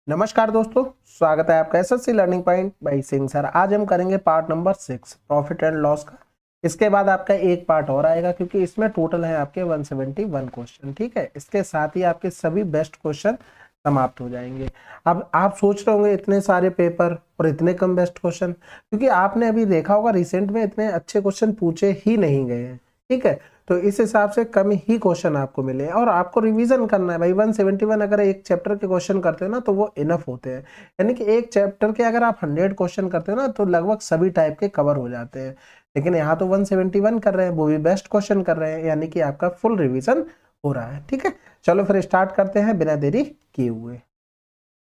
नमस्कार दोस्तों, स्वागत है आपका SSC learning point by Singh sir. आज हम करेंगे part number 6 profit and loss का। इसके बाद आपका एक पार्ट और आएगा क्योंकि इसमें टोटल है आपके 171 क्वेश्चन। ठीक है, इसके साथ ही आपके सभी बेस्ट क्वेश्चन समाप्त हो जाएंगे। अब आप सोच रहे होंगे इतने सारे पेपर और इतने कम बेस्ट क्वेश्चन, क्योंकि आपने अभी देखा होगा रिसेंट में इतने अच्छे क्वेश्चन पूछे ही नहीं गए हैं। ठीक है, तो इस हिसाब से कम ही क्वेश्चन आपको मिले हैं और आपको रिवीजन करना है भाई। 171 अगर एक चैप्टर के क्वेश्चन करते हो ना तो वो इनफ होते हैं। यानी कि एक चैप्टर के अगर आप 100 क्वेश्चन करते हो ना तो लगभग सभी टाइप के कवर हो जाते हैं। लेकिन यहाँ तो 171 कर रहे हैं, वो भी बेस्ट क्वेश्चन कर रहे हैं, यानी कि आपका फुल रिविजन हो रहा है। ठीक है, चलो फिर स्टार्ट करते हैं बिना देरी किए हुए।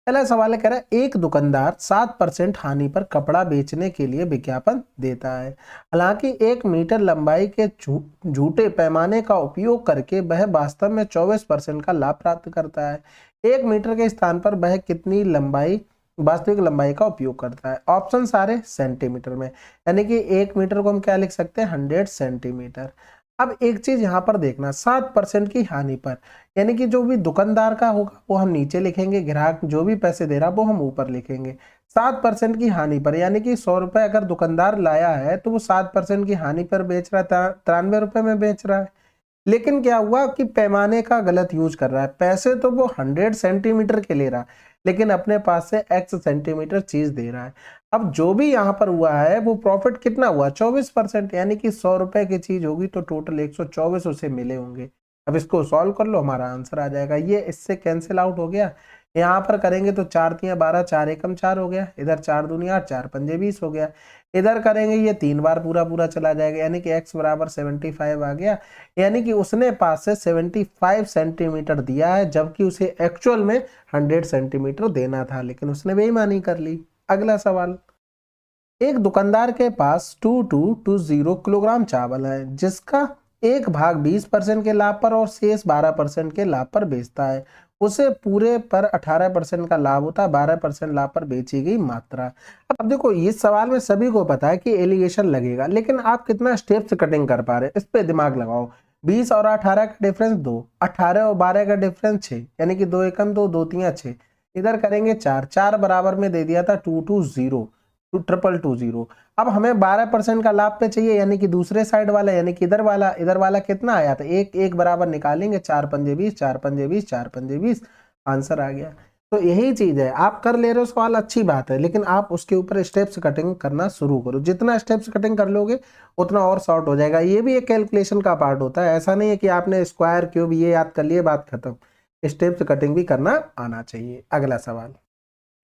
पहला सवाल है, कह रहा है एक दुकानदार 7% हानि पर कपड़ा बेचने के लिए विज्ञापन देता है। हालांकि 1 मीटर लंबाई के झूठे पैमाने का उपयोग करके वह वास्तव में 24% का लाभ प्राप्त करता है। 1 मीटर के स्थान पर वह कितनी लंबाई वास्तविक लंबाई का उपयोग करता है। ऑप्शन सारे सेंटीमीटर में, यानी कि 1 मीटर को हम क्या लिख सकते हैं, 100 सेंटीमीटर। अब एक चीज यहाँ पर देखना, 7% की हानि पर, यानी कि जो भी दुकानदार का होगा वो हम नीचे लिखेंगे, ग्राहक जो भी पैसे दे रहा वो हम ऊपर लिखेंगे। 7% की हानि पर, यानी कि 100 रुपए अगर दुकानदार लाया है तो वो 7% की हानि पर बेच रहा है, 93 रुपए में बेच रहा है। लेकिन क्या हुआ कि पैमाने का गलत यूज कर रहा है। पैसे तो वो 100 सेंटीमीटर के ले रहा है, लेकिन अपने पास से x सेंटीमीटर चीज दे रहा है। अब जो भी यहाँ पर हुआ है वो प्रॉफिट कितना हुआ, 24%, यानी कि 100 रुपए की चीज होगी तो टोटल 124 उसे मिले होंगे। अब इसको सॉल्व कर लो, हमारा आंसर आ जाएगा। ये इससे कैंसिल आउट हो गया। यहाँ पर करेंगे तो 4 तियां 12, 4 एकम 4 हो गया, इधर 4 दूनी 8, 4 पंजे 20 हो गया। इधर करेंगे ये 3 बार पूरा पूरा चला जाएगा, यानी कि x बराबर 75 आ गया। यानी कि उसने पास से 75 सेंटीमीटर दिया है, जबकि उसे एक्चुअल में 100 सेंटीमीटर देना था, लेकिन उसने बेईमानी कर ली। अगला सवाल, एक दुकानदार के पास 2220 किलोग्राम चावल है, जिसका एक भाग 20% के लाभ पर और शेष 12% के लाभ पर बेचता है। उसे पूरे पर 18% का लाभ होता है, 12% लाभ पर बेची गई मात्रा। अब देखो इस सवाल में सभी को पता है कि एलिगेशन लगेगा, लेकिन आप कितना स्टेप्स कटिंग कर पा रहे हैं इस पे दिमाग लगाओ। 20 और 18 का डिफरेंस 2, 18 और 12 का डिफरेंस 6, यानी कि 2 एकम 2, 2 तियां 6। इधर करेंगे 4, 4 बराबर में दे दिया था 220 2220। अब हमें 12% का लाभ पे चाहिए, यानी कि दूसरे साइड वाला, यानी कि इधर वाला कितना आया था, एक एक बराबर निकालेंगे, 4 पंजे 20, 4 पंजे 20, 4 पंजे 20, आंसर आ गया। तो यही चीज है, आप कर ले रहे हो सवाल, अच्छी बात है, लेकिन आप उसके ऊपर स्टेप्स कटिंग करना शुरू करो। जितना स्टेप्स कटिंग कर लोगे उतना और शॉर्ट हो जाएगा। ये भी एक कैलकुलेशन का पार्ट होता है, ऐसा नहीं है कि आपने स्क्वायर क्यूब ये याद कर लिए बात खत्म। स्टेप्स कटिंग भी करना आना चाहिए। अगला सवाल,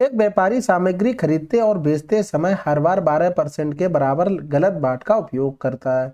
एक व्यापारी सामग्री खरीदते और बेचते समय हर बार 12% के बराबर गलत बाट का उपयोग करता है।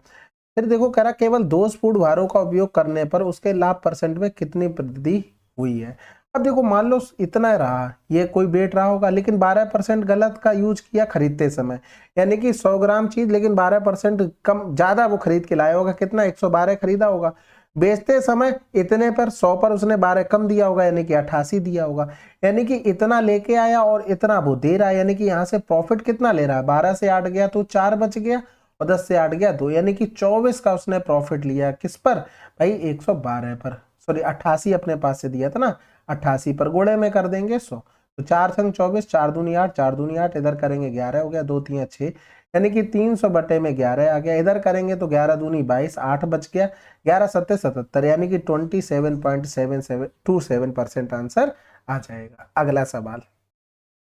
फिर देखो कह रहा केवल 2 स्पून भारों का उपयोग करने पर उसके लाभ परसेंट में कितनी वृद्धि हुई है। अब देखो मान लो इतना रहा, ये कोई बेट रहा होगा, लेकिन 12% गलत का यूज किया खरीदते समय, यानी कि 100 ग्राम चीज लेकिन 12% कम ज्यादा वो खरीद के लाया होगा, कितना 112 खरीदा होगा। बेचते समय इतने पर 100 पर उसने 12 कम दिया होगा, यानी कि 88 दिया होगा। यानी कि इतना लेके आया और इतना वो दे रहा है, यानी कि यहाँ से प्रॉफिट कितना ले रहा है, 12 से 8 गया तो 4 बच गया और 10 से 8 गया 2, यानी कि 24 का उसने प्रॉफिट लिया। किस पर भाई, 112 पर, सॉरी 88 अपने पास से दिया था ना, 88 पर गुणे में कर देंगे 100, तो 4 संग 24, 4 दूनी 8, 4 दूनी 8, इधर करेंगे 11 हो गया, 2 तियां 6, यानी कि 300 बटे में 11 आ गया। इधर करेंगे तो 11 दूनी 22, 8 बच गया, 11 सत्ते 77, यानी कि 27.7727% आंसर आ जाएगा। अगला सवाल,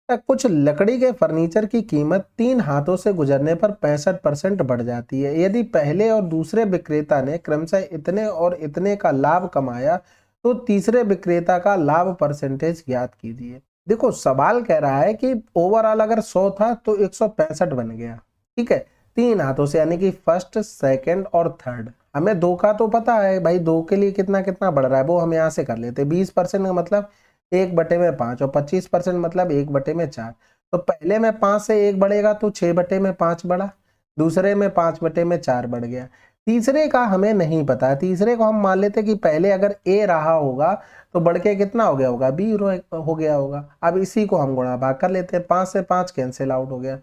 कुछ लकड़ी के फर्नीचर की कीमत 3 हाथों से गुजरने पर 65% बढ़ जाती है। यदि पहले और दूसरे विक्रेता ने क्रमशः इतने और इतने का लाभ कमाया तो तीसरे विक्रेता का लाभ परसेंटेज ज्ञात कीजिए। देखो सवाल कह रहा है कि ओवरऑल अगर 100 था तो 165 बन गया। ठीक है, 3 हाथों से, यानी कि फर्स्ट, सेकंड और थर्ड। हमें 2 का तो पता है भाई, 2 के लिए कितना कितना बढ़ रहा है वो हम यहाँ से कर लेते हैं। 20% का मतलब 1/5 और 25% मतलब 1/4। तो पहले में 5 से 1 बढ़ेगा तो 6/5 बढ़ा, दूसरे में 5/4 बढ़ गया। तीसरे का हमें नहीं पता है, तीसरे को हम मान लेते कि पहले अगर ए रहा होगा तो बढ़ के कितना हो गया होगा, बी हो गया होगा। अब इसी को हम गुणा भाग कर लेते हैं, 5 से 5 कैंसिल आउट हो गया,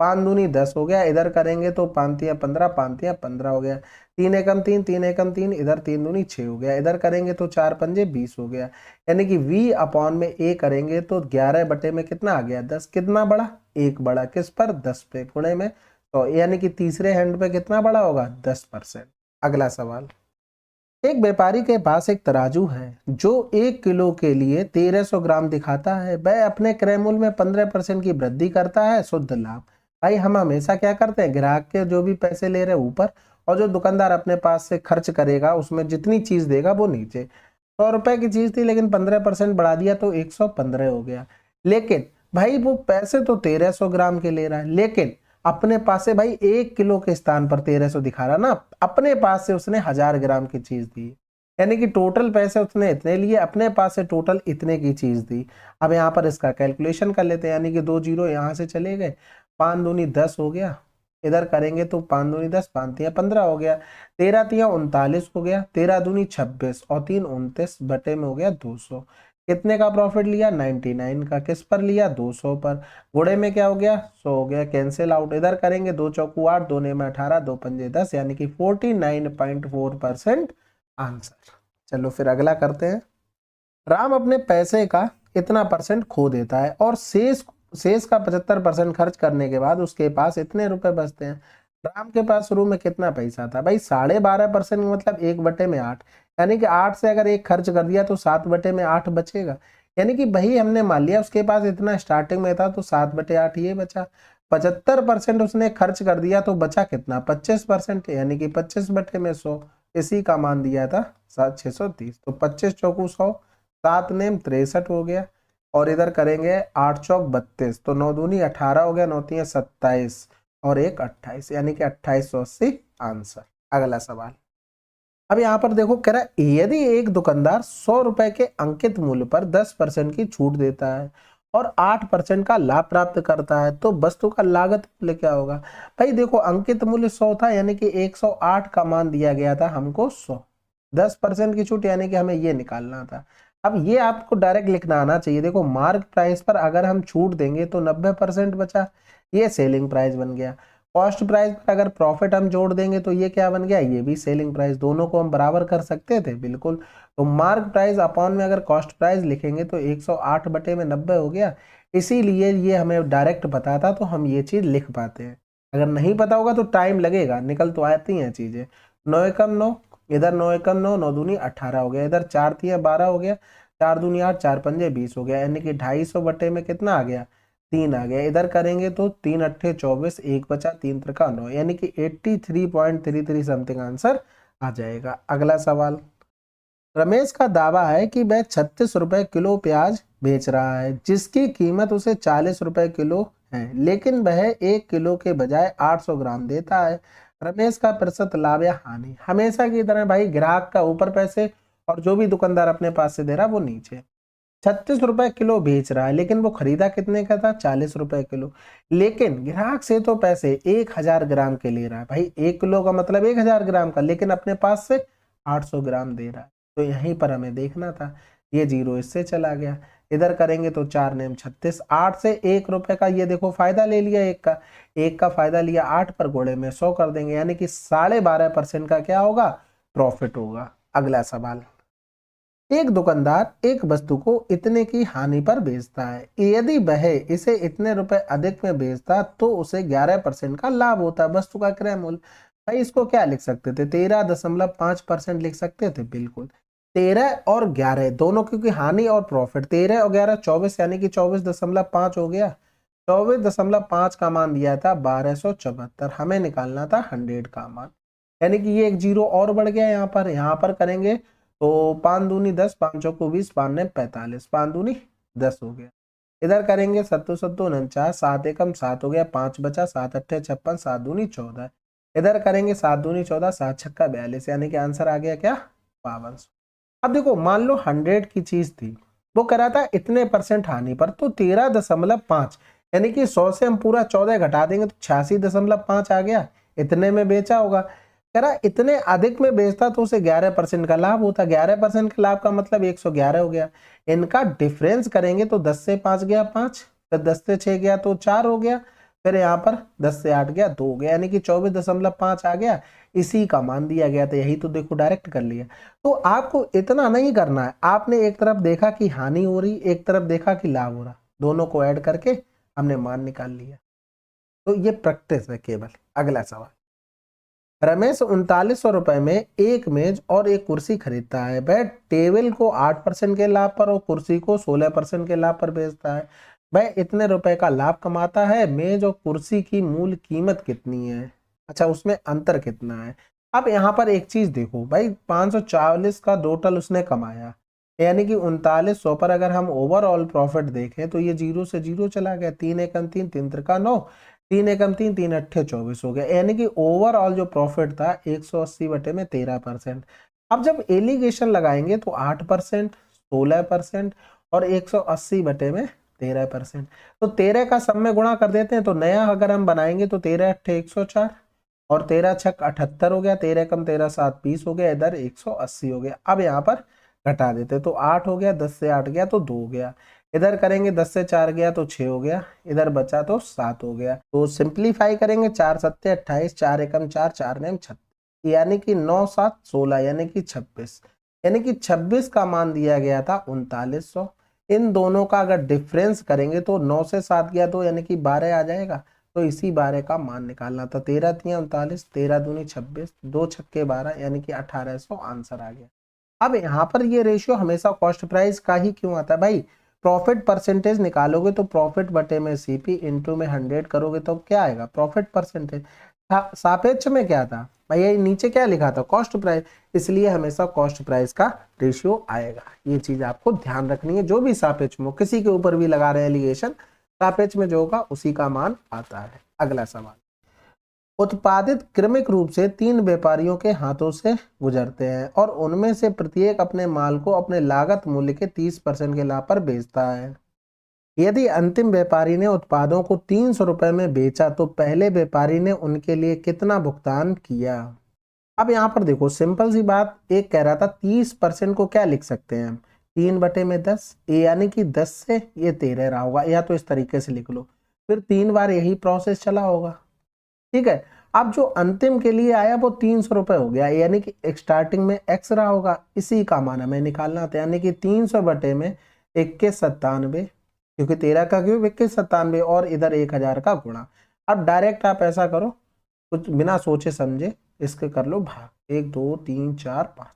5 दूनी 10 हो गया, इधर करेंगे तो 5 तिया 15, 5 तिया 15 हो गया, 3 एकम 3, 3 एकम 3, इधर 3 दूनी 6 हो गया, इधर करेंगे तो 4 पंजे 20 हो गया। यानी कि v अपॉन में a करेंगे तो 11 बटे में कितना आ गया 10, कितना बड़ा 1 बड़ा, किस पर 10 पे गुणे में, तो यानी कि तीसरे हैंड पे कितना बड़ा होगा 10%। अगला सवाल, एक व्यापारी के पास एक तराजू है जो 1 किलो के लिए 1300 ग्राम दिखाता है, वह अपने क्रय मूल्य में 15% की वृद्धि करता है, शुद्ध लाभ। भाई हम हमेशा क्या करते हैं, ग्राहक के जो भी पैसे ले रहे हैं ऊपर, और जो दुकानदार अपने पास से खर्च करेगा उसमें जितनी चीज देगा वो नीचे। 100 रुपए की चीज थी लेकिन 15% बढ़ा दिया तो 115 हो गया। लेकिन भाई वो पैसे तो 1300 ग्राम के ले रहा है, लेकिन अपने पास से भाई 1 किलो के स्थान पर 1300 दिखा रहा ना, अपने पास से उसने 1000 ग्राम की चीज दी, यानी कि टोटल पैसे उसने इतने लिए, अपने पास से टोटल इतने की चीज दी। अब यहाँ पर इसका कैलकुलेशन कर लेते हैं, यानी कि 2 जीरो यहाँ से चले गए, 5 दूनी 10 हो गया, इधर करेंगे तो 5 दूनी 10, 5 तिया 15 हो गया, 13 तिया 39 हो गया, 13 दूनी 26 और 3 29 बटे में हो गया 200। कितने का प्रॉफिट लिया 99 का, किस पर लिया 200 पर, गुणे में क्या हो गया 100 हो गया, कैंसिल आउट, इधर करेंगे 2 चौकू 8, 2 ने में 18, 2 पंजे 10, यानी कि 49.4% आंसर। चलो फिर अगला करते हैं। राम अपने पैसे का इतना परसेंट खो देता है और शेष का 75% खर्च करने के बाद उसके पास इतने रुपए बचते हैं। राम के पास शुरू में कितना पैसा था भाई 12.5% मतलब 1/8, यानी कि 8 से अगर 1 खर्च कर दिया तो 7/8 बचेगा। यानी कि भाई हमने मान लिया उसके पास इतना स्टार्टिंग में था तो 7/8 ये बचा, 75% उसने खर्च कर दिया तो बचा कितना 25%, यानी कि 25/100, इसी का मान दिया था 630, तो 25 चौकू 100, 7 नेम 63 हो गया, और इधर करेंगे 8 चौक 32, तो 9 दूनी 18 हो गया, 9 तिया 27 और 1 28, यानी कि 2880 आंसर। अगला सवाल, अब यहाँ पर देखो कह रहा है यदि एक दुकानदार 100 रुपए के अंकित मूल्य पर 10% की छूट देता है और 8% का लाभ प्राप्त करता है तो वस्तु का लागत मूल्य क्या होगा। भाई देखो अंकित मूल्य 100 था, यानी कि 108 का मान दिया गया था हमको 100, 10% की छूट यानी कि हमें ये निकालना था। अब ये आपको डायरेक्ट लिखना आना चाहिए। देखो मार्क प्राइस पर अगर हम छूट देंगे तो 90% बचा, ये सेलिंग प्राइस बन गया। कॉस्ट प्राइस पर अगर प्रॉफिट हम जोड़ देंगे तो ये क्या बन गया, ये भी सेलिंग प्राइस। दोनों को हम बराबर कर सकते थे बिल्कुल, तो मार्क प्राइस अपॉन में अगर कॉस्ट प्राइस लिखेंगे तो 108 बटे में 90 हो गया। इसीलिए ये हमें डायरेक्ट पता था तो हम ये चीज लिख पाते हैं। अगर नहीं पता होगा तो टाइम लगेगा, निकल तो आती हैं चीजें। 9 एकम 9, इधर 9 एकम 9, 9 दूनी 18 हो गया, इधर 4 तिया 12 हो गया, 4 दूनी 8, 4 पंजे 20 हो गया, यानी कि 250 बटे में कितना आ गया 3 आ गया। इधर करेंगे तो 3 अट्ठे 24, 1 बचा, 3 त्रिका 9, यानी कि 83.33 समथिंग आंसर आ जाएगा। अगला सवाल, रमेश का दावा है कि वह 36 रुपए किलो प्याज बेच रहा है जिसकी कीमत उसे 40 रुपए किलो है, लेकिन वह 1 किलो के बजाय 800 ग्राम देता है। रमेश का प्रतिशत लाभ या हानि। हमेशा की तरह भाई ग्राहक का ऊपर पैसे और जो भी दुकानदार अपने पास से दे रहा है वो नीचे। 36 रुपए किलो बेच रहा है लेकिन वो खरीदा कितने का था 40 रुपए किलो, लेकिन ग्राहक से तो पैसे 1000 ग्राम के ले रहा है। भाई 1 किलो का मतलब 1000 ग्राम का, लेकिन अपने पास से 800 ग्राम दे रहा है, तो यहीं पर हमें देखना था। ये जीरो इससे चला गया, इधर करेंगे तो 4 नेम 36, 8 से 1 रुपए का ये देखो फायदा ले लिया, एक का फायदा लिया, 8 पर घोड़े में 100 कर देंगे, यानी कि 12.5% का क्या होगा प्रॉफिट होगा। अगला सवाल, एक दुकानदार एक वस्तु को इतने की हानि पर बेचता है, यदि वह इसे इतने रुपए अधिक में बेचता तो उसे 11% का लाभ होता। वस्तु का क्रय मूल्य, भाई इसको क्या लिख सकते थे 13.5% लिख सकते थे बिल्कुल। 13 और 11 दोनों, क्योंकि हानि और प्रॉफिट 13 और 11 24, यानी कि 24.5 हो गया। 24.5 का मान दिया था 1274, हमें निकालना था 100 का मान, यानी कि ये एक जीरो और बढ़ गया। यहाँ पर करेंगे तो 5 दूनी 10, 5 चौको 20, 5 ने 45, 5 दूनी 10 हो गया। इधर करेंगे 7 7 49, 7 एकम 7 हो गया, 5 बचा, 7 अट्ठे 56, 7 दूनी 14, इधर करेंगे 7 दूनी 14, 7 छक्का 42, यानी कि आंसर आ गया क्या 5200। अब देखो मान लो 100 की चीज थी, वो कह रहा था इतने परसेंट हानि पर, तो 13.5 यानी कि 100 से हम पूरा 14 घटा देंगे तो 86.5 आ गया, इतने में बेचा होगा। कह रहा इतने अधिक में बेचता तो उसे 11% का लाभ होता। 11% का लाभ का मतलब 111 हो गया। इनका डिफरेंस करेंगे तो 10 से 5 गया 5, तो 10 से 6 गया तो 4 हो गया, फिर यहाँ पर 10 से 8 गया 2 हो गया, यानी कि 24.5 आ गया, इसी का मान दिया गया था। यही तो देखो डायरेक्ट कर लिया। तो आपको इतना नहीं करना है, आपने एक तरफ देखा कि हानि हो रही, एक तरफ देखा कि लाभ हो रहा, दोनों को ऐड करके हमने मान निकाल लिया। तो ये प्रैक्टिस है केवल। अगला सवाल, रमेश 3900 रुपए में एक मेज और एक कुर्सी खरीदता है। वह टेबल को 8% के लाभ पर और कुर्सी को 16% के लाभ पर बेचता है। वह इतने रुपए का लाभ कमाता है। मेज और कुर्सी की मूल कीमत कितनी है? अच्छा, उसमें अंतर कितना है? अब यहाँ पर एक चीज देखो भाई, 540 का टोटल उसने कमाया, यानी कि 3900 पर अगर हम ओवरऑल प्रॉफिट देखें तो ये 0 से 0 चला गया। 3 एकम 3, 3 त्रिका 9, 3 एकम 3, 3 अट्ठे 24 हो गया, यानी कि ओवरऑल जो प्रॉफिट था 180 बटे में 13%। अब जब एलिगेशन लगाएंगे तो 8%, 16% और 180 बटे में 13%। तो 13 का सब में गुणा कर देते हैं, तो नया अगर हम बनाएंगे तो 13 अट्ठे 104 और 13 छक 78 हो गया, 13 कम 13 7 20 हो गया, इधर 180 हो गया। अब यहाँ पर घटा देते तो 8 हो गया, 10 से 8 गया तो 2 हो गया, इधर करेंगे 10 से 4 गया तो 6 हो गया, इधर बचा तो 7 हो गया। तो सिंप्लीफाई करेंगे, 4 सत्ते 28, 4 एकम 4, 4 नेम 36, यानी कि 9 7 16, यानी कि 26, यानी कि 26 का मान दिया गया था 3900। इन दोनों का अगर डिफरेंस करेंगे तो 9 से 7 गया तो यानी कि 12 आ जाएगा, तो इसी 12 का मान निकालना था। 13 तिया 39, 13 दूनी 26, 2 छक्के 12, यानी कि 1800 आंसर आ गया। अब यहाँ पर ये रेशियो हमेशा कॉस्ट प्राइस का ही क्यों आता है भाई? प्रॉफिट परसेंटेज निकालोगे तो प्रॉफिट बटे में सीपी इंटू में 100 करोगे तो क्या आएगा? Profit percentage. सापेक्ष में क्या था भाई? ये नीचे क्या लिखा था? कॉस्ट प्राइस, इसलिए हमेशा कॉस्ट प्राइस का रेशियो आएगा। ये चीज आपको ध्यान रखनी है। जो भी सापेक्ष में, किसी के ऊपर भी लगा रहे हैं एलिगेशन, सापेक्ष में जो होगा उसी का मान आता है। अगला सवाल, उत्पादित क्रमिक रूप से 3 व्यापारियों के हाथों से गुजरते हैं और उनमें से प्रत्येक अपने माल को अपने लागत मूल्य के 30% के लाभ पर बेचता है। यदि अंतिम व्यापारी ने उत्पादों को 300 रुपए में बेचा तो पहले व्यापारी ने उनके लिए कितना भुगतान किया? अब यहाँ पर देखो सिंपल सी बात, एक कह रहा था 30% को क्या लिख सकते हैं हम? 3 बटे में 10, यानी कि 10 से ये 13 रहा होगा, या तो इस तरीके से लिख लो, फिर 3 बार यही प्रोसेस चला होगा। ठीक है, अब जो अंतिम के लिए आया वो 300 रुपए हो गया, यानी कि स्टार्टिंग में एक्स रहा होगा, इसी का मान हमें निकालना था, यानी कि 300 बटे में 2197, क्योंकि 13 का क्यूब 2197 और इधर 1000 का गुणा। अब डायरेक्ट आप ऐसा करो, कुछ बिना सोचे समझे इसके कर लो भाग, 1 2 3 4 5,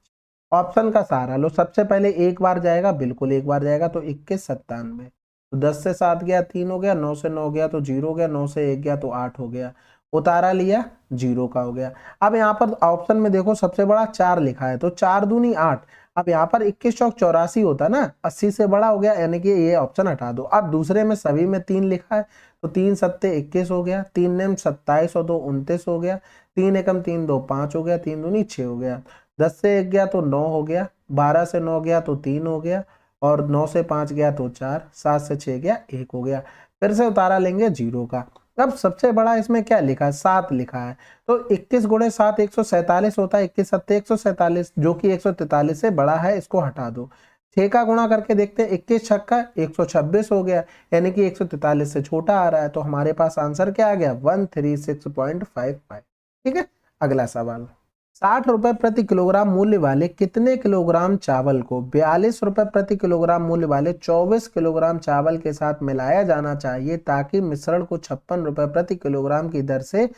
ऑप्शन का सहारा लो। सबसे पहले एक बार जाएगा, बिल्कुल एक बार जाएगा, तो 2197, तो 10 से 7 गया 3 हो गया, 9 से 9 गया तो 0 हो गया, 9 से 1 गया तो 8 हो गया, उतारा लिया 0 का हो गया। अब यहाँ पर ऑप्शन में देखो सबसे बड़ा 4 लिखा है, तो 4 दूनी 8। अब यहाँ पर 21 चौक 84 होता ना, 80 से बड़ा हो गया, यानी कि ये ऑप्शन हटा दो। अब दूसरे में सभी में 3 लिखा है, तो 3 सत्ते 21 हो गया, 3 नेम 27 और 2 29 हो गया, 3 एकम 3 2 5 हो गया, 3 दूनी 6 हो गया, 10 से 1 गया तो 9 हो गया, 12 से 9 गया तो 3 हो गया, और 9 से 5 गया तो 4, 7 से 6 गया 1 हो गया। फिर से उतारा लेंगे 0 का। अब सबसे बड़ा इसमें क्या लिखा है? 7 लिखा है, तो 21 गुणे 7 147 होता है, 21 सत्ते 147, जो कि 143 से बड़ा है, इसको हटा दो। 6 का गुणा करके देखते हैं, 21 छक्का 126 हो गया, यानी कि 143 से छोटा आ रहा है, तो हमारे पास आंसर क्या आ गया? 136.55। ठीक है, अगला सवाल, 60 रुपए प्रति किलोग्राम मूल्य वाले कितने किलोग्राम चावल को 42 रुपए प्रति किलोग्राम मूल्य वाले 24 किलोग्राम चावल के साथ मिलाया जाना चाहिए ताकि मिश्रण को 56 रुपए प्रति किलोग्राम की दर से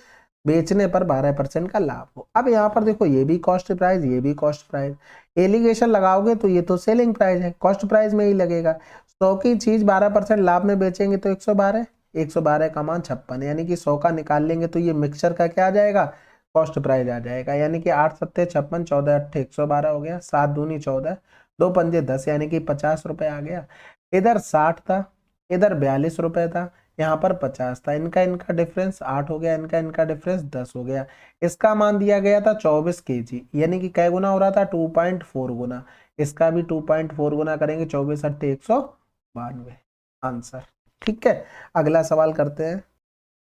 बेचने पर 12% का लाभ हो? अब यहाँ पर देखो, ये भी कॉस्ट प्राइस, ये भी कॉस्ट प्राइस, एलिगेशन लगाओगे तो ये तो सेलिंग प्राइस है, कॉस्ट प्राइस में ही लगेगा। 100 की चीज 12% लाभ में बेचेंगे तो 112, 112 का मान 56, यानी कि 100 का निकाल लेंगे तो ये मिक्सचर का क्या आ जाएगा? कॉस्ट प्राइस आ जाएगा, यानी कि 8 सत्ते 56, 14 अट्ठे 112 हो गया, 7 दूनी 14, 2 पंजे 10, यानी कि 50 रुपए आ गया। इधर 60 था, इधर 42 रुपए था, यहाँ पर 50 था, इनका इनका डिफरेंस 8 हो गया, इनका इनका डिफरेंस 10 हो गया। इसका मान दिया गया था 24 kg, यानी कि कै गुना हो रहा था? 2.4 गुना। इसका भी 2.4 गुना करेंगे, 24 अट्ठे 192 आंसर। ठीक है, अगला सवाल करते हैं।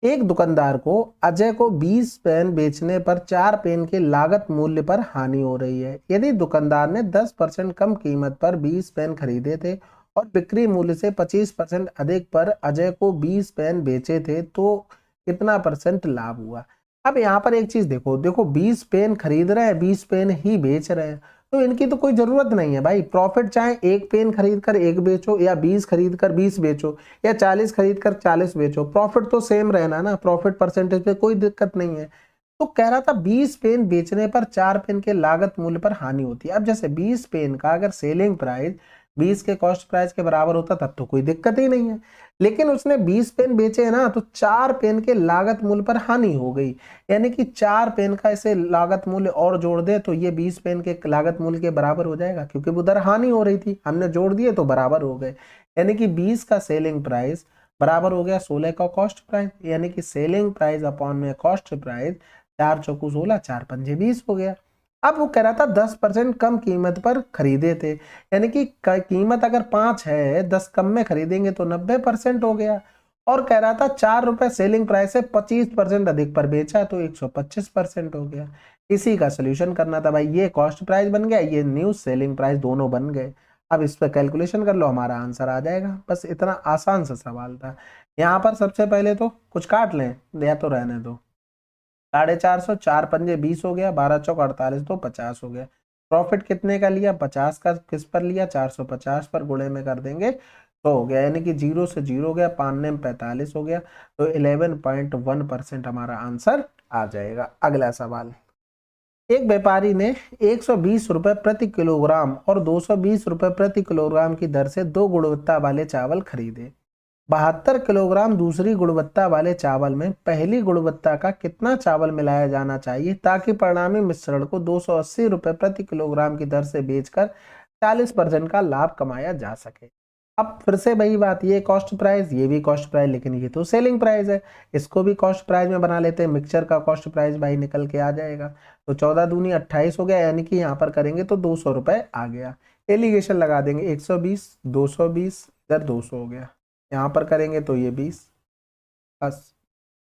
एक दुकानदार को अजय को 20 पेन बेचने पर 4 पेन के लागत मूल्य पर हानि हो रही है। यदि दुकानदार ने 10% कम कीमत पर 20 पेन खरीदे थे और बिक्री मूल्य से 25% अधिक पर अजय को 20 पेन बेचे थे तो कितना % लाभ हुआ। अब यहाँ पर एक चीज देखो, 20 पेन खरीद रहे हैं, 20 पेन ही बेच रहे हैं, तो इनकी तो कोई जरूरत नहीं है भाई। प्रॉफिट चाहे एक पेन खरीद कर एक बेचो, या 20 खरीद कर 20 बेचो, या 40 खरीद कर 40 बेचो, प्रॉफिट तो सेम रहना ना, प्रॉफिट परसेंटेज पे कोई दिक्कत नहीं है। तो कह रहा था 20 पेन बेचने पर 4 पेन के लागत मूल्य पर हानि होती है। अब जैसे 20 पेन का अगर सेलिंग प्राइस 20 के कॉस्ट प्राइस के बराबर होता तब तो कोई दिक्कत ही नहीं है, लेकिन उसने 20 पेन बेचे ना, तो 4 पेन के लागत मूल्य पर हानि हो गई। यानी कि 4 पेन का इसे लागत मूल्य और जोड़ दे तो ये 20 पेन के लागत मूल्य के बराबर हो जाएगा, क्योंकि उधर हानि हो रही थी, हमने जोड़ दिए तो बराबर हो गए। यानी कि 20 का सेलिंग प्राइस बराबर हो गया 16 का कॉस्ट प्राइस, यानी कि सेलिंग प्राइस अपॉन में कॉस्ट प्राइस, 4 चौकू 16, 4 पंजे 20 हो गया। अब वो कह रहा था 10% कम कीमत पर खरीदे थे, यानी कि कीमत अगर 5 है, 10 कम में खरीदेंगे तो 90% हो गया। और कह रहा था 4 रुपए सेलिंग प्राइस से 25% अधिक पर बेचा तो 125% हो गया। इसी का सोल्यूशन करना था भाई। ये कॉस्ट प्राइस बन गया, ये न्यू सेलिंग प्राइस, दोनों बन गए। अब इस पर कैलकुलेशन कर लो, हमारा आंसर आ जाएगा। बस इतना आसान सा सवाल था। यहाँ पर सबसे पहले तो कुछ काट लें या तो रहने दो। 450, 4 पंजे 20 हो गया, 12 चौक 48, तो 50 हो गया। प्रॉफिट कितने का लिया, 50 का। किस पर लिया, 450 पर, गुणे में कर देंगे तो हो गया, यानी कि 0 से 0 हो गया, 5 ने 45 हो गया, तो 11.1% हमारा आंसर आ जाएगा। अगला सवाल, एक व्यापारी ने 120 रुपए प्रति किलोग्राम और 220 रुपए प्रति किलोग्राम की दर से 2 गुणवत्ता वाले चावल खरीदे। 72 किलोग्राम दूसरी गुणवत्ता वाले चावल में पहली गुणवत्ता का कितना चावल मिलाया जाना चाहिए ताकि परिणामी मिश्रण को 280 रुपए प्रति किलोग्राम की दर से बेचकर 40% का लाभ कमाया जा सके। अब फिर से वही बात, ये कॉस्ट प्राइस, ये भी कॉस्ट प्राइस, लेकिन ये तो सेलिंग प्राइस है, इसको भी कॉस्ट प्राइस में बना लेते हैं। मिक्सचर का कॉस्ट प्राइस भाई निकल के आ जाएगा, तो 14 दूनी 28 हो गया, यानी कि यहाँ पर करेंगे तो 200 रुपए आ गया। एलिगेशन लगा देंगे, 120, 220, इधर 200 हो गया। यहाँ पर करेंगे तो ये 20,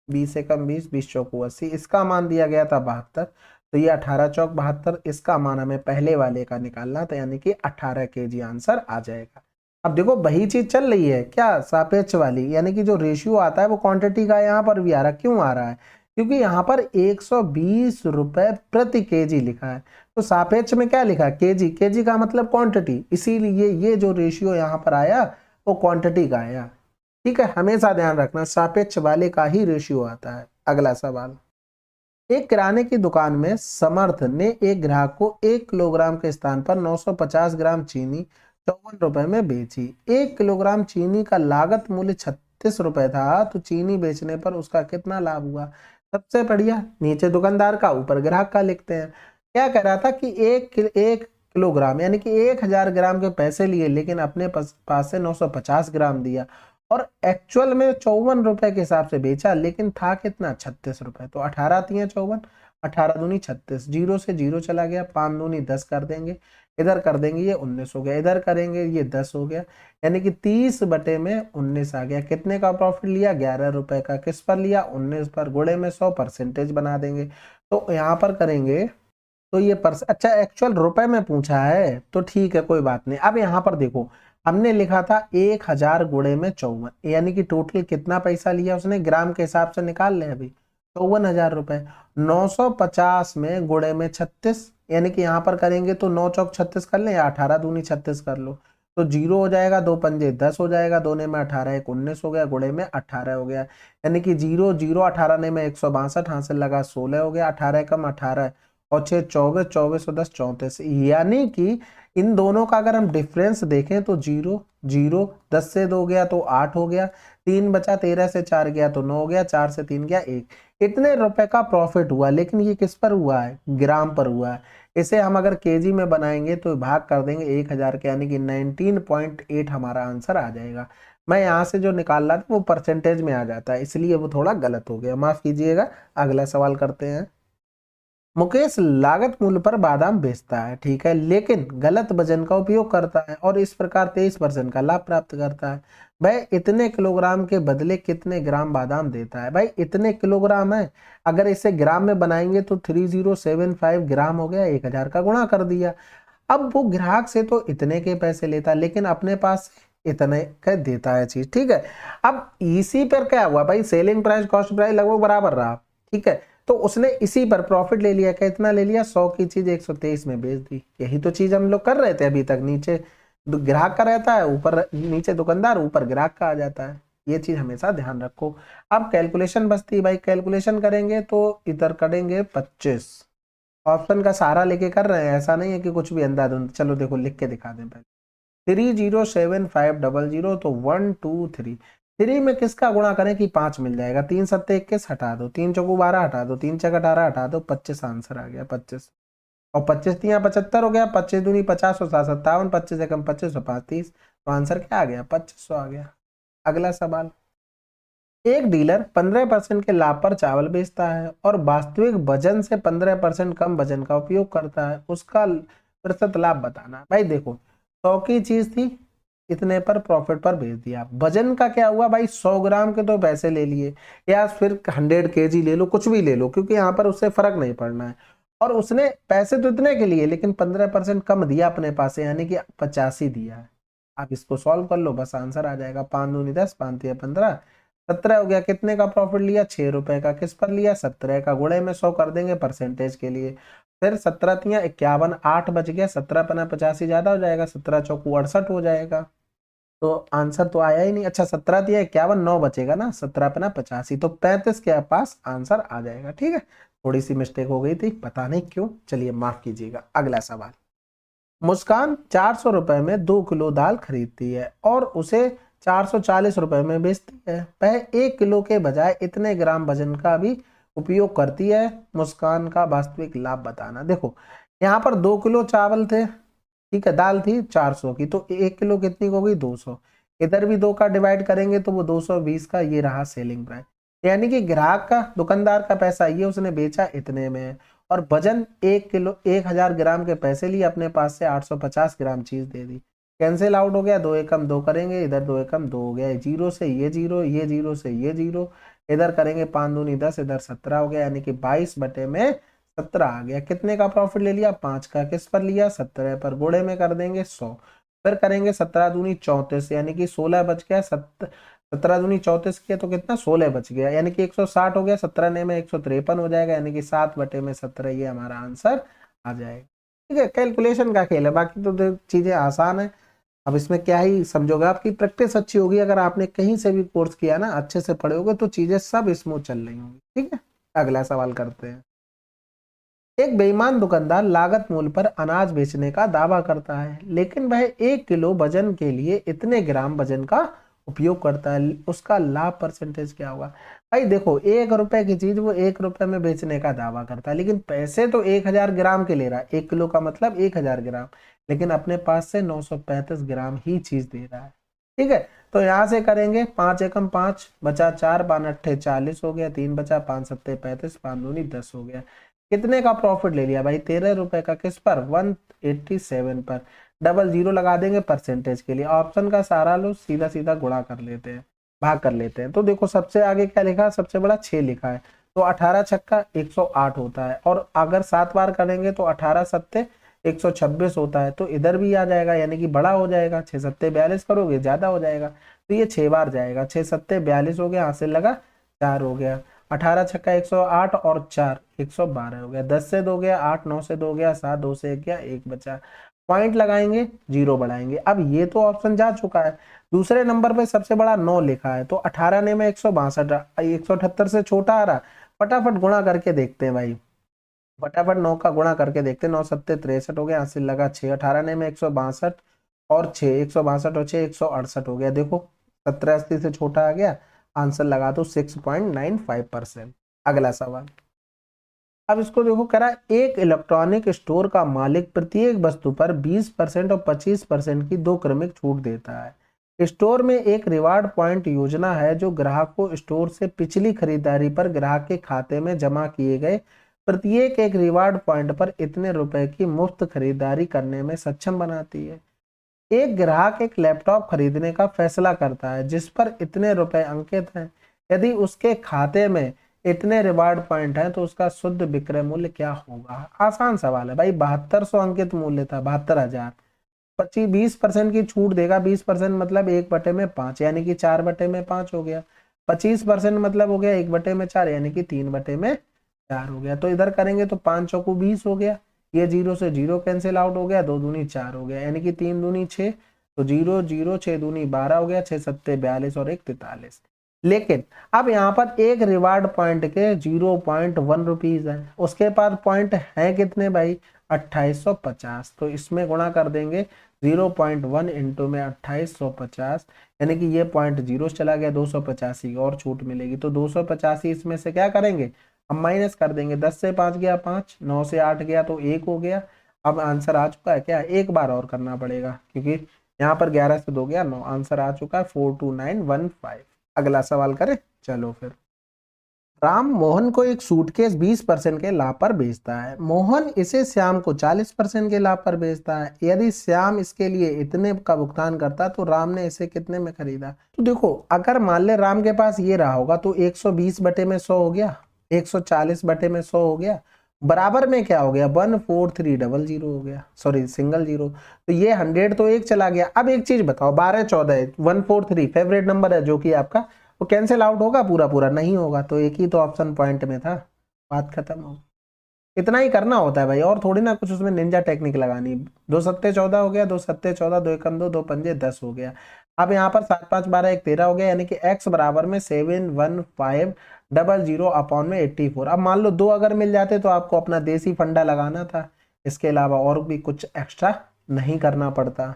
20 से कम 20, 20 चौको 80, इसका मान दिया गया था 72, तो ये 18 चौक 72, इसका मान हमें पहले वाले का निकालना था, यानी कि 18 kg आंसर आ जाएगा। अब देखो वही चीज चल रही है क्या, सापेक्ष वाली, यानी कि जो रेशियो आता है वो क्वांटिटी का यहाँ पर भी आ रहा है। क्यों आ रहा है, क्योंकि यहाँ पर 120 रुपए प्रति केजी लिखा है, तो सापेक्ष में क्या लिखा है, केजी, केजी का मतलब क्वांटिटी, इसीलिए ये जो रेशियो यहाँ पर आया वो क्वांटिटी का आया। ठीक है, हमेशा ध्यान रखना सापेक्ष वाले का ही रेशियो आता है। अगला सवाल, एक किराने की दुकान में समर्थ ने एक ग्राहक को 1 किलोग्राम के स्थान पर 950 ग्राम चीनी 54 रुपए में बेची। 1 किलोग्राम चीनी का लागत मूल्य 36 रुपए था, तो चीनी बेचने पर उसका कितना लाभ हुआ। सबसे बढ़िया, नीचे दुकानदार का ऊपर ग्राहक का लिखते हैं। क्या कह रहा था कि एक किलोग्राम यानी कि 1000 ग्राम के पैसे लिए, लेकिन अपने पास से 950 ग्राम दिया, और एक्चुअल में 54 रुपए के हिसाब से बेचा, लेकिन था कितना, 36 रुपए। तो 18 तियां 54, 18 दूनी 36, 0 से 0 चला गया, 5 दूनी 10 कर देंगे, इधर कर देंगे ये 19 हो गया, इधर करेंगे ये 10 हो गया, यानी कि 30 बटे में 19 आ गया। कितने का प्रॉफिट लिया, 11 रुपए का। किस पर लिया, 19 पर, गुणे में 100 परसेंटेज बना देंगे, तो यहाँ पर करेंगे तो ये अच्छा एक्चुअल रुपए में पूछा है तो ठीक है, कोई बात नहीं। अब यहाँ पर देखो, हमने लिखा था 1000 गुणे में 54, यानी कि टोटल कितना पैसा लिया उसने, ग्राम के हिसाब से निकाल ले अभी, 54,000 रुपए। 950 में गुणे में 36, यानी कि यहाँ पर करेंगे तो 9 चौक 36 कर ले, या 18 दूनी 36 कर लो, तो 0 हो जाएगा, 2 पंजे 10 हो जाएगा, 2 ने में 18, 1 19 हो गया, गुणे में 18 हो गया, यानी कि 0 0, 18 ने में 162, हासिल लगा 16 हो गया, 18 कम 18 और 6 24, 24 और 10 34, यानी कि इन दोनों का अगर हम डिफरेंस देखें तो 0 0, 10 से 2 गया तो 8 हो गया, 3 बचा, 13 से 4 गया तो 9 हो गया, 4 से 3 गया 1। इतने रुपए का प्रॉफिट हुआ, लेकिन ये किस पर हुआ है, ग्राम पर हुआ है। इसे हम अगर केजी में बनाएंगे तो भाग कर देंगे 1000 के, यानी कि 19.8 हमारा आंसर आ जाएगा। मैं यहाँ से जो निकाल रहा था वो परसेंटेज में आ जाता है, इसलिए वो थोड़ा गलत हो गया, माफ कीजिएगा। अगला सवाल करते हैं। मुकेश लागत मूल्य पर बादाम बेचता है, ठीक है, लेकिन गलत वजन का उपयोग करता है और इस प्रकार 23% का लाभ प्राप्त करता है। भाई इतने किलोग्राम के बदले कितने ग्राम बादाम देता है, भाई इतने किलोग्राम है, अगर इसे ग्राम में बनाएंगे तो 3075 ग्राम हो गया, 1000 का गुणा कर दिया। अब वो ग्राहक से तो इतने के पैसे लेता, लेकिन अपने पास इतने का देता है चीज, ठीक है। अब इसी पर क्या हुआ भाई, सेलिंग प्राइस कॉस्ट प्राइस लगभग बराबर रहा, ठीक है। तो उसने इसी पर प्रॉफिट ले लिया, कितना ले लिया, 100 की चीज 123 में बेच दी। यही तो चीज हम लोग कर रहे थे अभी तक। नीचे ग्राहक का रहता है, ऊपर नीचे दुकानदार, ऊपर ग्राहक का आ जाता है। ये चीज हमेशा ध्यान रखो। अब कैलकुलेशन बचती है भाई, कैलकुलेशन करेंगे तो इधर करेंगे 25। ऑप्शन का सहारा लेके कर रहे हैं, ऐसा नहीं है कि कुछ भी अंधाधुंध। चलो देखो लिख के दिखा दें पहले। 307500, तो 123। 3 में किसका गुणा करें कि 5 मिल जाएगा। 3 सत्ते 21 हटा दो, 3 चौको 12 हटा दो, 3 चक 18 हटा दो, 25 आंसर आ गया 25। और 25 तिया 75 हो गया, 25 दूनी 50 और 7 57, 25 एकम 25 और 5 30। तो आंसर क्या आ गया, 2500 आ गया। अगला सवाल, एक डीलर 15% के लाभ पर चावल बेचता है और वास्तविक वजन से 15% कम वजन का उपयोग करता है, उसका प्रतिशत लाभ बताना। भाई देखो 100 की चीज थी, इतने पर प्रॉफिट पर बेच दिया। वजन का क्या हुआ भाई, 100 ग्राम के तो पैसे ले लिए, या फिर 100 kg ले लो, कुछ भी ले लो, क्योंकि यहाँ पर उससे फर्क नहीं पड़ना है। और उसने पैसे तो इतने के लिए, लेकिन 15% कम दिया अपने पास से, यानी कि 85 दिया है। आप इसको सॉल्व कर लो, बस आंसर आ जाएगा। 5 दूनी 10, 5 तिया 15, 17 हो गया। कितने का प्रॉफिट लिया, 6 रुपए का। किस पर लिया, 17 का। गुणे में 100 कर देंगे परसेंटेज के लिए। फिर 17 तिया 51, 8 बच गया। 17 पना 85 ज्यादा हो जाएगा, 17 चौकू 68 हो जाएगा। तो आंसर तो आया ही नहीं। अच्छा 17 दिया 51, 9 बचेगा ना, 17 पना 85, तो 35 के पास आंसर आ जाएगा, ठीक है। थोड़ी सी मिस्टेक हो गई थी, पता नहीं क्यों, चलिए माफ कीजिएगा। अगला सवाल, मुस्कान 400 रुपए में 2 किलो दाल खरीदती है और उसे 440 रुपए में बेचती है। वह 1 किलो के बजाय इतने ग्राम वजन का भी उपयोग करती है, मुस्कान का वास्तविक लाभ बताना। देखो यहाँ पर 2 किलो चावल थे, ठीक है, दाल थी 400 की, तो 1 किलो कितनी हो गई, 200। इधर भी 2 का डिवाइड करेंगे तो वो 220 का, ये रहा सेलिंग प्राइस। यानी कि ग्राहक का, दुकानदार का पैसा ये उसने बेचा इतने में, और वजन 1 किलो 1000 ग्राम के पैसे लिए अपने पास से 850 ग्राम चीज दे दी। कैंसिल आउट हो गया, 2 एकम 2 करेंगे, इधर 2 एकम 2 हो गया, जीरो से ये जीरो, ये जीरो से ये जीरो, इधर करेंगे 5 दूनी 10, इधर 17 हो गया, यानी कि 22 बटे में 17 आ गया। कितने का प्रॉफिट ले लिया, 5 का। किस पर लिया, 17 पर। गुणे में कर देंगे 100, फिर करेंगे 17 दूनी 34, यानी कि 16 बच गया। 17 दूनी 34 किया तो कितना, 16 बच गया, यानी कि 160 हो गया। 17 ने में 153 हो जाएगा, यानी कि 7 बटे में 17, ये हमारा आंसर आ जाएगा, ठीक है। कैलकुलेशन का खेल है, बाकी तो चीजें आसान है। अब इसमें क्या ही समझोगे, आपकी प्रैक्टिस अच्छी होगी, अगर आपने कहीं से भी कोर्स किया ना, अच्छे से पढ़ोगे तो चीजें सब स्मूथ चल रही होंगी, ठीक है। अगला सवाल करते हैं। एक बेईमान दुकानदार लागत मूल्य पर अनाज बेचने का दावा करता है, लेकिन वह 1 किलो वजन के लिए इतने ग्राम वजन का उपयोग करता है, उसका लाभ परसेंटेज क्या होगा। भाई देखो 1 रुपए की चीज वो 1 रुपए में बेचने का दावा करता है, लेकिन पैसे तो 1000 ग्राम के ले रहा है। 1 किलो का मतलब 1000 ग्राम, लेकिन अपने पास से 935 ग्राम ही चीज दे रहा है, ठीक है। तो यहां से करेंगे 5 एकम 5 बचा 4, 5 अट्ठे 40 हो गया, 3 बचा, 5 सत्ते 35, 5 दूनी 10 हो गया। कितने का प्रॉफिट ले लिया भाई, 13 रुपए का। किस पर, 187 पर। डबल जीरो लगा देंगे परसेंटेज के लिए। ऑप्शन का सहारा लो, सीधा सीधा गुणा कर लेते हैं, भाग कर लेते हैं। तो देखो सबसे आगे क्या लिखा है, सबसे बड़ा 6 लिखा है, तो 18 छक्का 108 होता है। और अगर 7 बार करेंगे तो 18 सत्ते 126 होता है, तो इधर भी आ जाएगा, यानी कि बड़ा हो जाएगा। 6 सत्ते 42 करोगे, ज्यादा हो जाएगा, तो ये 6 बार जाएगा। 6 सत्ते 42 हो गया, हासिल लगा 4 हो गया। 18 छक्का 108 और 4 112 हो गया। 10 से 2 गया 8, 9 से 2 गया 7, 2 से 1 गया 1 बचा। पॉइंट लगाएंगे, जीरो बढ़ाएंगे। अब ये तो ऑप्शन जा चुका है। दूसरे नंबर पे सबसे बड़ा 9 लिखा है, तो 18 ने में 162, 178 से छोटा आ रहा। फटाफट गुणा करके देखते हैं भाई, फटाफट 9 का गुणा करके देखते हैं। 9 सत्ते 63 हो गया, हासिल लगा 6। 18 ने में 162 और 6, 162 और 6 168 हो गया। देखो 70 80 से छोटा आ गया, आंसर लगा दो 6.95%। अगला सवाल, अब इसको देखो, कह रहा है एक इलेक्ट्रॉनिक स्टोर का मालिक प्रत्येक वस्तु पर 20% और 25% की 2 क्रमिक छूट देता है। स्टोर में एक रिवार्ड पॉइंट योजना है जो ग्राहक को स्टोर से पिछली खरीदारी पर ग्राहक के खाते में जमा किए गए प्रत्येक एक रिवार्ड पॉइंट पर इतने रुपए की मुफ्त खरीदारी करने में सक्षम बनाती है। एक ग्राहक एक लैपटॉप खरीदने का फैसला करता है जिस पर इतने रुपए अंकित हैं। यदि उसके खाते में इतने रिवार्ड पॉइंट हैं तो उसका शुद्ध विक्रय मूल्य क्या होगा। आसान सवाल है भाई, 7200 अंकित मूल्य था, 72,000। 20% की छूट देगा। 20% मतलब 1/5 यानी कि 4/5 हो गया। 25% मतलब हो गया 1/4 यानी कि 3/4 हो गया। तो इधर करेंगे तो 5 चौको 20 हो गया, ये 0 से 0 कैंसिल आउट हो गया, 2 दूनी 4 हो गया यानी कि 3 दूनी 6, तो 0 0 6 दूनी 12 हो गया, 6 सत्ते 42 और 1 43। लेकिन अब यहाँ पर एक रिवार्ड पॉइंट के 0.1 रुपीज है, उसके पास पॉइंट है कितने भाई 2850, तो इसमें गुणा कर देंगे 0.1 इंटू में 2850 यानी कि ये पॉइंट 0 चला गया, 285 और छूट मिलेगी। तो 285 इसमें से क्या करेंगे हम माइनस कर देंगे, 10 से 5 गया 5, 9 से 8 गया तो 1 हो गया। अब आंसर आ चुका है क्या, एक बार और करना पड़ेगा क्योंकि यहाँ पर 11 से 2 गया 9, आंसर आ चुका है 42915। अगला सवाल करें, चलो फिर। राम मोहन को एक सूटकेस 20% के लाभ पर बेचता है, मोहन इसे श्याम को 40% के लाभ पर बेचता है। यदि श्याम इसके लिए इतने का भुगतान करता तो राम ने इसे कितने में खरीदा। तो देखो अगर मान ले राम के पास ये रहा होगा तो 120 बटे में 100 हो गया, 140 बटे में 100 हो गया, बराबर में क्या हो गया 14300 हो गया, सॉरी सिंगल जीरो। तो ये 100 तो एक चला गया। अब एक चीज बताओ 12 14 143 फेवरेट नंबर है जो कि आपका, वो कैंसिल आउट होगा पूरा पूरा, नहीं होगा। तो एक ही तो ऑप्शन पॉइंट में था, बात खत्म हो। इतना ही करना होता है भाई, और थोड़ी ना कुछ उसमें निंजा टेक्निक लगानी। 2 सत्ते 14 हो गया, 2 सत्ते 14, 2 एकम 2, 2 पंजे 10 हो गया। अब यहाँ पर 7 5 12 1 13 हो गया यानी कि x बराबर में 71500 अपॉन में 84। अब मान लो 2 अगर मिल जाते तो आपको अपना देसी फंडा लगाना था, इसके अलावा और भी कुछ एक्स्ट्रा नहीं करना पड़ता।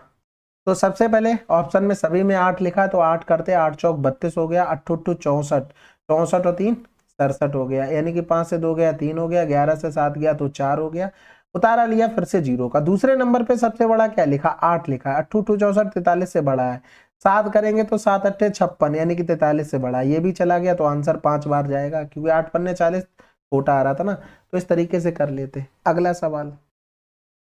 तो सबसे पहले ऑप्शन में सभी में 8 लिखा, तो 8 करते 8 चौक 32 हो गया, 8 8 64, 64 और 3 67 हो गया यानी कि 5 से 2 गया 3 हो गया, 11 से 7 गया तो 4 हो गया। उतारा लिया फिर से 0 का। दूसरे नंबर पे सबसे बड़ा क्या लिखा 8 लिखा, 8 8 64 43 से बड़ा है। 7 करेंगे तो 7 8 56 यानी कि 43 से बड़ा है, ये भी चला गया तो आंसर 5 बार जाएगा क्योंकि 8 पन्ने 40 छोटा आ रहा था ना। तो इस तरीके से कर लेते। अगला सवाल,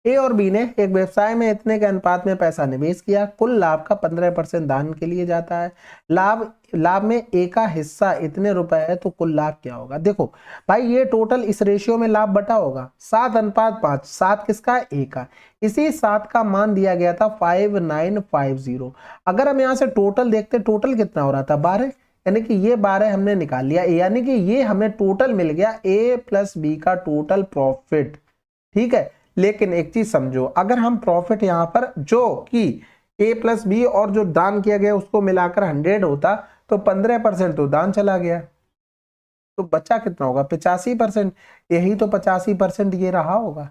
ए और बी ने एक व्यवसाय में इतने के अनुपात में पैसा निवेश किया, कुल लाभ का 15% दान के लिए जाता है, लाभ में ए का हिस्सा इतने रुपए है तो कुल लाभ क्या होगा। देखो भाई ये टोटल इस रेशियो में लाभ बटा होगा 7:5, 7 किसका है ए का, इसी 7 का मान दिया गया था 5950। अगर हम यहाँ से टोटल देखते टोटल कितना हो रहा था 12, यानी कि ये 12 हमने निकाल लिया, यानी कि ये हमें टोटल मिल गया ए प्लस बी का टोटल प्रॉफिट। ठीक है, लेकिन एक चीज समझो, अगर हम प्रॉफिट यहाँ पर जो कि ए प्लस बी और जो दान किया गया उसको मिलाकर 100 होता तो 15% तो दान चला गया, तो बचा कितना होगा 85%। यही तो 85% ये रहा होगा।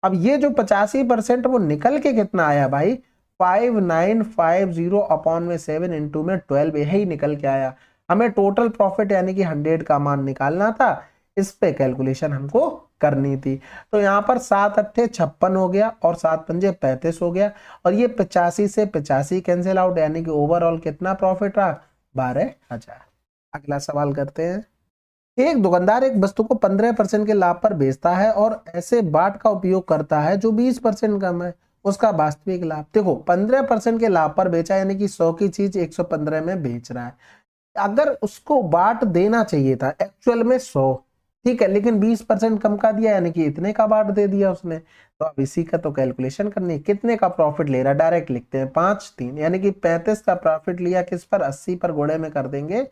अब ये जो 85% वो निकल के कितना आया भाई 5950 अपॉन में 7 इंटू में 12, यही निकल के आया। हमें टोटल प्रॉफिट यानी कि 100 का मान निकालना था, इस पे कैलकुलेशन हमको करनी थी। तो यहाँ पर 7 8 56 हो गया और 7 पंजे 35 हो गया, और ये 85 से 85 कैंसिल आउट यानी कि ओवरऑल कितना प्रॉफिट रहा 12,000। अगला सवाल करते हैं। एक दुकानदार एक वस्तु को 15% के लाभ पर बेचता है और ऐसे बाट का उपयोग करता है जो 20% कम है, उसका वास्तविक लाभ। देखो 15% के लाभ पर बेचा यानी कि 100 की चीज 115 में बेच रहा है, अगर उसको बाट देना चाहिए था एक्चुअल में 100, ठीक है, लेकिन 20% कम का दिया यानी कि इतने का बाट दे दिया उसने। तो अब इसी का तो कैलकुलेशन करनी है, कितने का प्रॉफिट ले रहा है डायरेक्ट लिखते हैं 5 3 यानी कि 35 का प्रॉफिट लिया, किस पर 80 पर गुणे में कर देंगे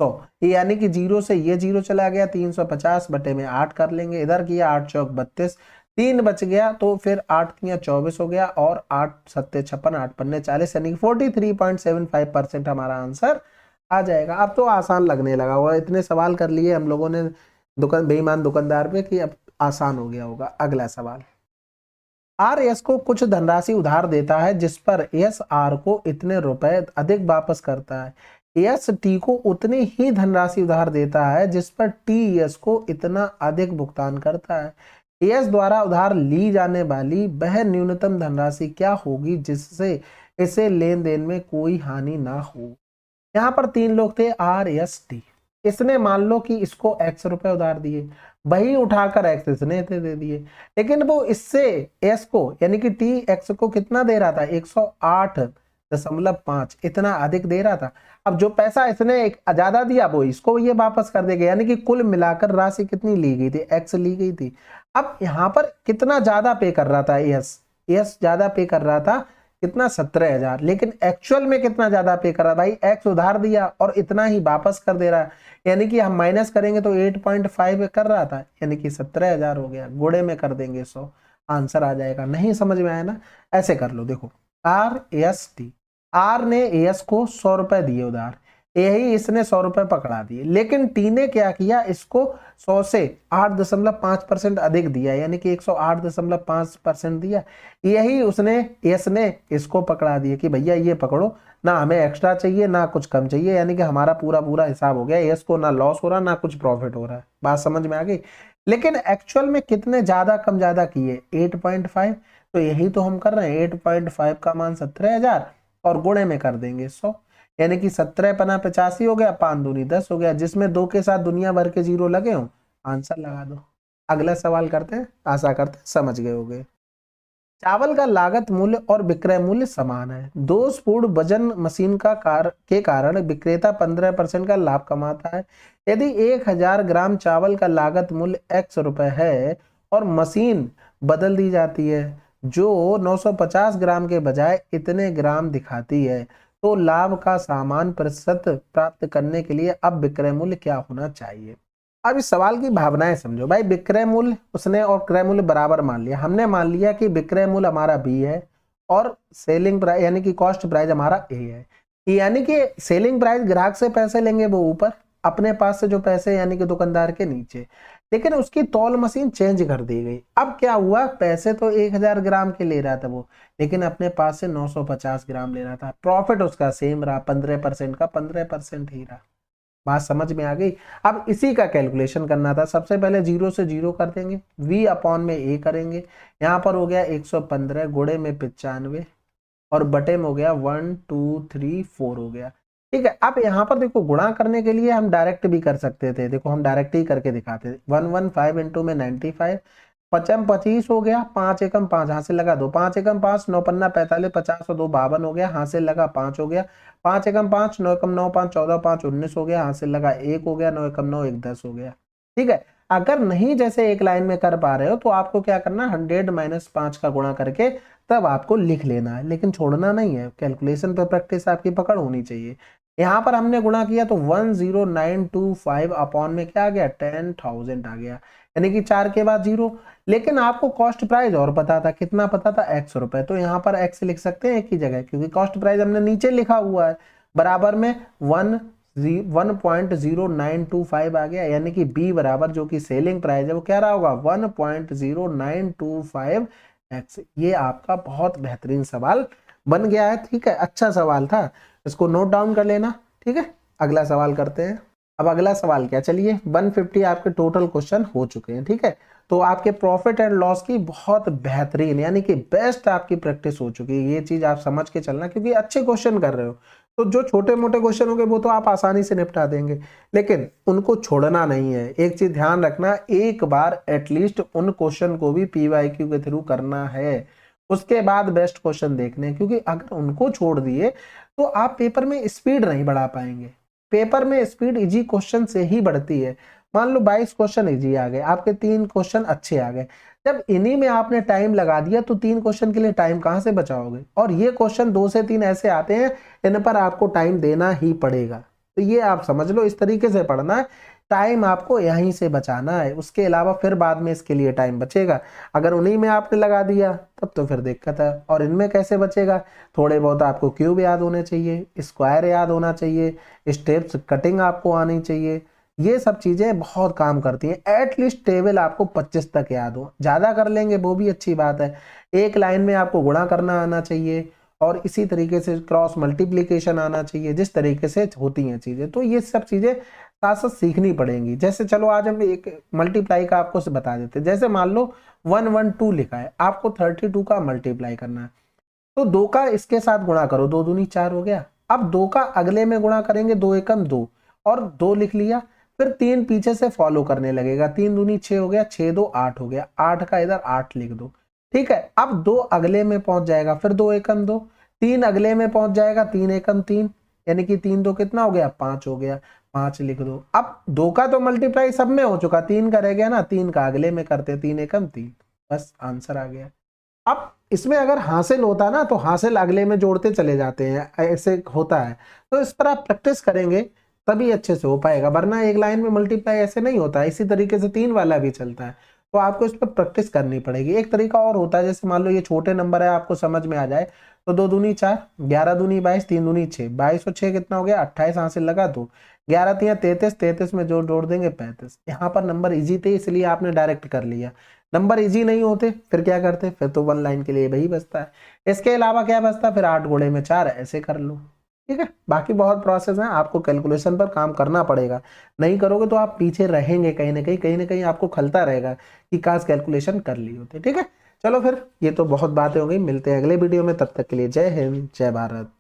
100, यानी कि 0 से ये 0 चला गया, 350 बटे में 8 कर लेंगे, इधर किया 8 चौक 32, 3 बच गया तो फिर 8 तिया 24 हो गया और 8 सत्ते 56, 8 पन्ने 40 यानी कि 43.75% हमारा आंसर आ जाएगा। अब तो आसान लगने लगा हुआ, इतने सवाल कर लिए हम लोगों ने बेईमान दुकानदार पे कि अब आसान हो गया होगा। अगला सवाल, आर एस को कुछ धनराशि उधार देता है जिस पर एस आर को इतने रुपए अधिक वापस करता है, एस टी को उतनी ही धनराशि उधार देता है जिस पर टी एस को इतना अधिक भुगतान करता है। एस द्वारा उधार ली जाने वाली वह न्यूनतम धनराशि क्या होगी जिससे इसे लेन देन में कोई हानि ना हो। यहाँ पर 3 लोग थे आर एस टी, इसने मान लो कि इसको x रुपए उधार दिए, वही उठाकर x इसने दे दिए, लेकिन वो इससे s को यानी कि टी x को कितना दे रहा था 108.5 इतना अधिक दे रहा था। अब जो पैसा इसने एक ज्यादा दिया वो इसको ये वापस कर देगा, यानी कि कुल मिलाकर राशि कितनी ली गई थी x ली गई थी। अब यहाँ पर कितना ज्यादा पे कर रहा था एस ज्यादा पे कर रहा था कितना 17,000, लेकिन एक्चुअल में कितना ज्यादा पे कर रहा है भाई, एक्स उधार दिया और इतना ही वापस कर दे रहा है, यानी कि हम माइनस करेंगे तो 8.5 कर रहा था, यानी कि 17,000 हो गया, गुणे में कर देंगे 100, आंसर आ जाएगा। नहीं समझ में आया ना, ऐसे कर लो, देखो आर एस टी, आर ने एस को 100 रुपए दिए उधार, यही इसने 100 रुपए पकड़ा दिए, लेकिन टी ने क्या किया, इसको 100 से 8.5% अधिक दिया, यानी कि 108.5% दिया, यही उसने एस ने इसको पकड़ा दिया कि भैया ये पकड़ो, ना हमें एक्स्ट्रा चाहिए ना कुछ कम चाहिए, यानी कि हमारा पूरा पूरा हिसाब हो गया, एस को ना लॉस हो रहा ना कुछ प्रॉफिट हो रहा है। बात समझ में आ गई। लेकिन एक्चुअल में कितने ज्यादा कम ज्यादा किए, 8.5, तो यही तो हम कर रहे हैं, 8.5 का मान 17,000 और गुणे में कर देंगे 100, यानी कि 17 पना 85 हो गया, 5 दूनी 10 हो गया, जिसमें 2 के साथ दुनिया भर के जीरो लगे हो, आंसर लगा दो। अगला सवाल करते हैं, आशा करते हैं समझ गए होगे। चावल का लागत मूल्य और विक्रय मूल्य समान है, दोषपूर्ण वजन मशीन के कारण विक्रेता 15% का लाभ कमाता है। यदि 1000 ग्राम चावल का लागत मूल्य x रुपए है और मशीन बदल दी जाती है जो 950 ग्राम के बजाय इतने ग्राम दिखाती है, तो लाभ का समान प्रतिशत प्राप्त करने के लिए अब विक्रय मूल्य क्या होना चाहिए। अब इस सवाल की भावनाएं समझो भाई, विक्रय मूल्य उसने और क्रय मूल्य बराबर मान लिया, हमने मान लिया कि विक्रय मूल्य हमारा बी है और सेलिंग प्राइस यानी कि कॉस्ट प्राइस हमारा ए है, यानी कि सेलिंग प्राइस ग्राहक से पैसे लेंगे वो ऊपर, अपने पास से जो पैसे यानी कि दुकानदार के नीचे, लेकिन उसकी तौल मशीन चेंज कर दी गई। अब क्या हुआ, पैसे तो 1000 ग्राम के ले रहा था वो, लेकिन अपने पास से 950 ग्राम ले रहा था, प्रॉफिट उसका सेम रहा, 15% का 15% ही रहा। बात समझ में आ गई। अब इसी का कैलकुलेशन करना था, सबसे पहले 0 से 0 कर देंगे, v अपॉन में a करेंगे, यहाँ पर हो गया 115 गुणे में 95 और बटे में हो गया 1 2 3 4 हो गया। ठीक है, अब यहाँ पर देखो गुणा करने के लिए हम डायरेक्ट भी कर सकते थे, देखो हम डायरेक्ट ही करके दिखाते थे, 115 इंटू में 95, 25 हो गया, 5 एकम 5 हाथ से लगा दो, 5 एकम 5 9 पन्ना 45 50 और 2 52 हो गया, हाथ से लगा 5 हो गया, 5 एकम 5 9 एकम 9 5 14 5 19 हो गया, हाथ से लगा 1 हो गया, 9 एकम 9 1 10 हो गया। ठीक है, अगर नहीं जैसे एक लाइन में कर पा रहे हो तो आपको क्या करना, 100 माइनस 5 का गुणा करके तब आपको लिख लेना है, लेकिन छोड़ना नहीं है, कैलकुलेशन पर प्रैक्टिस आपकी पकड़ होनी चाहिए। यहाँ पर हमने गुणा किया तो 10925 अपॉन में क्या आ गया, 10,000 आ गया, यानी कि 4 के बाद 0, लेकिन आपको कॉस्ट प्राइस और पता था, कितना पता था, x रुपए, तो यहाँ पर x लिख सकते हैं एक ही जगह, क्योंकि कॉस्ट प्राइस हमने नीचे लिखा हुआ है, बराबर में 1.0925 आ गया, यानी कि b बराबर जो कि सेलिंग प्राइस है वो क्या रहा होगा, 1.0925x। ये आपका बहुत बेहतरीन सवाल बन गया है। ठीक है, अच्छा सवाल था, इसको नोट डाउन कर लेना। ठीक है, अगला सवाल करते हैं। अब अगला सवाल क्या, चलिए 150 आपके टोटल क्वेश्चन हो चुके हैं। ठीक है, तो आपके प्रॉफिट एंड लॉस की बहुत बेहतरीन यानी कि बेस्ट आपकी प्रैक्टिस हो चुकी है, ये चीज आप समझ के चलना, क्योंकि अच्छे क्वेश्चन कर रहे हो, तो जो छोटे मोटे क्वेश्चन होंगे वो तो आप आसानी से निपटा देंगे, लेकिन उनको छोड़ना नहीं है। एक चीज ध्यान रखना, एक बार एटलीस्ट उन क्वेश्चन को भी PYQ के थ्रू करना है, उसके बाद बेस्ट क्वेश्चन देखने, क्योंकि अगर उनको छोड़ दिए तो आप पेपर में स्पीड नहीं बढ़ा पाएंगे। पेपर में स्पीड इजी क्वेश्चन से ही बढ़ती है। मान लो 22 क्वेश्चन इजी आ गए, आपके 3 क्वेश्चन अच्छे आ गए, जब इन्हीं में आपने टाइम लगा दिया तो 3 क्वेश्चन के लिए टाइम कहां से बचाओगे, और ये क्वेश्चन 2 से 3 ऐसे आते हैं इन पर आपको टाइम देना ही पड़ेगा। तो ये आप समझ लो, इस तरीके से पढ़ना है, टाइम आपको यहीं से बचाना है, उसके अलावा फिर बाद में इसके लिए टाइम बचेगा। अगर उन्हीं में आपने लगा दिया तब तो फिर दिक्कत है, और इनमें कैसे बचेगा, थोड़े बहुत आपको क्यूब याद होने चाहिए, स्क्वायर याद होना चाहिए, स्टेप्स कटिंग आपको आनी चाहिए, ये सब चीजें बहुत काम करती हैं। एटलीस्ट टेबल आपको 25 तक याद हो, ज्यादा कर लेंगे वो भी अच्छी बात है, एक लाइन में आपको गुणा करना आना चाहिए, और इसी तरीके से क्रॉस मल्टीप्लीकेशन आना चाहिए, जिस तरीके से होती हैं चीजें, तो ये सब चीजें साथ साथ सीखनी पड़ेंगी। जैसे चलो आज हम एक मल्टीप्लाई का आपको से बता देते हैं, जैसे मान लो 112 लिखा है, आपको 32 का मल्टीप्लाई करना है, तो 2 का इसके साथ गुणा करो, 2 दूनी 4 हो गया। अब 2 का अगले में गुणा करेंगे, 2 एकम 2 और 2 लिख लिया, फिर 3 पीछे से फॉलो करने लगेगा, 3 दूनी 6 हो गया, 6 2 8 हो गया, 8 का इधर 8 लिख दो। ठीक है, अब 2 अगले में पहुंच जाएगा, फिर 2 एकम 2, 3 अगले में पहुंच जाएगा, 3 एकम 3, यानी कि 3 2 कितना हो गया, 5 हो गया, 5 लिख दो। अब 2 का तो मल्टीप्लाई सब में हो चुका, 3 का रह गया ना, 3 का अगले में करते, 3 एकम 3, बस आंसर आ गया। अब इसमें अगर हासिल होता ना तो हासिल अगले में जोड़ते चले जाते हैं, ऐसे होता है। तो इस पर आप प्रैक्टिस करेंगे तभी अच्छे से हो पाएगा, वरना एक लाइन में मल्टीप्लाई ऐसे नहीं होता है। इसी तरीके से 3 वाला भी चलता है, तो आपको इस पर प्रैक्टिस करनी पड़ेगी। एक तरीका और होता है, जैसे मान लो ये छोटे नंबर है, आपको समझ में आ जाए तो 2 दूनी 4, 11 दूनी 22, 3 दूनी 6, 22 और 6 कितना हो गया 28, हासिल लगा दो, 11 तिया 33, 33 में जोड़ देंगे 35। यहाँ पर नंबर इजी थे इसलिए आपने डायरेक्ट कर लिया। नंबर इजी नहीं होते फिर क्या करते, फिर तो 1 लाइन के लिए वही बचता है। इसके अलावा क्या बचता, फिर 8 गुणे में 4 ऐसे कर लो। ठीक है, बाकी बहुत प्रोसेस है, आपको कैलकुलेशन पर काम करना पड़ेगा। नहीं करोगे तो आप पीछे रहेंगे, कहीं ना कहीं आपको खलता रहेगा कि काश कैलकुलेशन कर ली होती। ठीक है, चलो फिर ये तो बहुत बातें हो गई, मिलते हैं अगले वीडियो में, तब तक के लिए जय हिंद जय भारत।